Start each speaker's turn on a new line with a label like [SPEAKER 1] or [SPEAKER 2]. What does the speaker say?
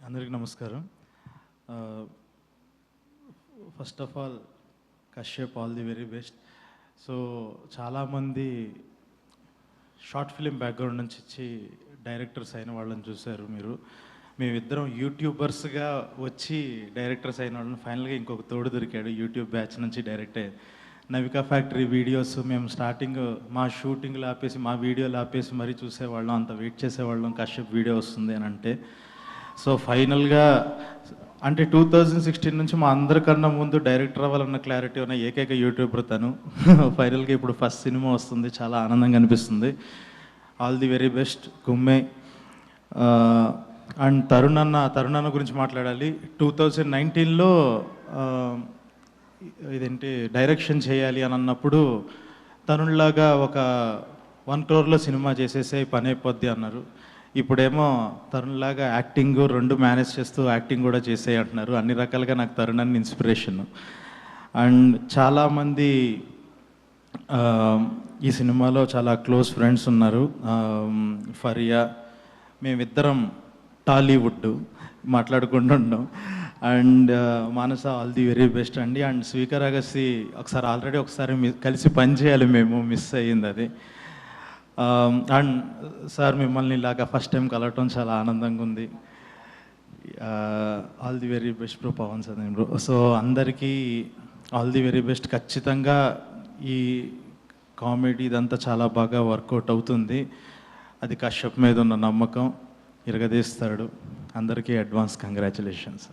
[SPEAKER 1] అందరికీ నమస్కారం. First of all Kashyap all the very best. So చాలామంది షార్ట్ ఫిలిం బ్యాక్గ్రౌండ్ నుంచి వచ్చి డైరెక్టర్స్ అయిన వాళ్ళని చూశారు మీరు. మేమిద్దరం యూట్యూబర్స్గా వచ్చి డైరెక్టర్స్ అయిన వాళ్ళని ఫైనల్గా ఇంకొక తోడు దొరికాడు యూట్యూబ్ బ్యాచ్ నుంచి డైరెక్ట్ నవికా ఫ్యాక్టరీ వీడియోస్ మేము స్టార్టింగ్ మా షూటింగ్లు ఆపేసి మా వీడియోలు ఆపేసి మరీ చూసేవాళ్ళం, అంత వెయిట్ చేసేవాళ్ళం కశ్యప్ వీడియో వస్తుంది అని అంటే. సో ఫైనల్గా అంటే 2016 నుంచి మా అందరికన్నా ముందు డైరెక్టర్ అవ్వాలన్న క్లారిటీ ఉన్న ఏకైక యూట్యూబర్ తను. ఫైనల్గా ఇప్పుడు ఫస్ట్ సినిమా వస్తుంది, చాలా ఆనందంగా అనిపిస్తుంది. ఆల్ ది వెరీ బెస్ట్ గుమ్మే. అండ్ తరుణ్ అన్న గురించి మాట్లాడాలి. 2019లో ఇదేంటి డైరెక్షన్ చేయాలి అని అన్నప్పుడు తరుణ్లాగా ఒక 1 crore సినిమా చేసేసే పని అయిపోద్ది అన్నారు. ఇప్పుడేమో తరుణ్లాగా యాక్టింగ్ 2 మేనేజ్ చేస్తూ యాక్టింగ్ కూడా చేసే అంటున్నారు. అన్ని రకాలుగా నాకు తరుణ్ అన్న ఇన్స్పిరేషన్. అండ్ చాలామంది ఈ సినిమాలో చాలా క్లోజ్ ఫ్రెండ్స్ ఉన్నారు. ఫరియా, మేమిద్దరం టాలీవుడ్ మాట్లాడుకుంటున్నాం. And Manasa all the very best అండి. అండ్ స్వీకర్ అగస్సి ఆల్రెడీ ఒకసారి కలిసి పనిచేయాలి, మేము మిస్ అయ్యింది అది. అండ్ సార్ మిమ్మల్ని ఇలాగా ఫస్ట్ టైం కలవటం చాలా ఆనందంగా ఉంది. All the very best bro, Pavan sir bro. So అందరికీ ఆల్ ది వెరీ బెస్ట్. ఖచ్చితంగా ఈ కామెడీ ఇదంతా చాలా బాగా వర్కౌట్ అవుతుంది. అది కశ్యప్ మీద ఉన్న నమ్మకం ఇరగదీస్తాడు. అందరికీ అడ్వాన్స్ కంగ్రాచులేషన్స్.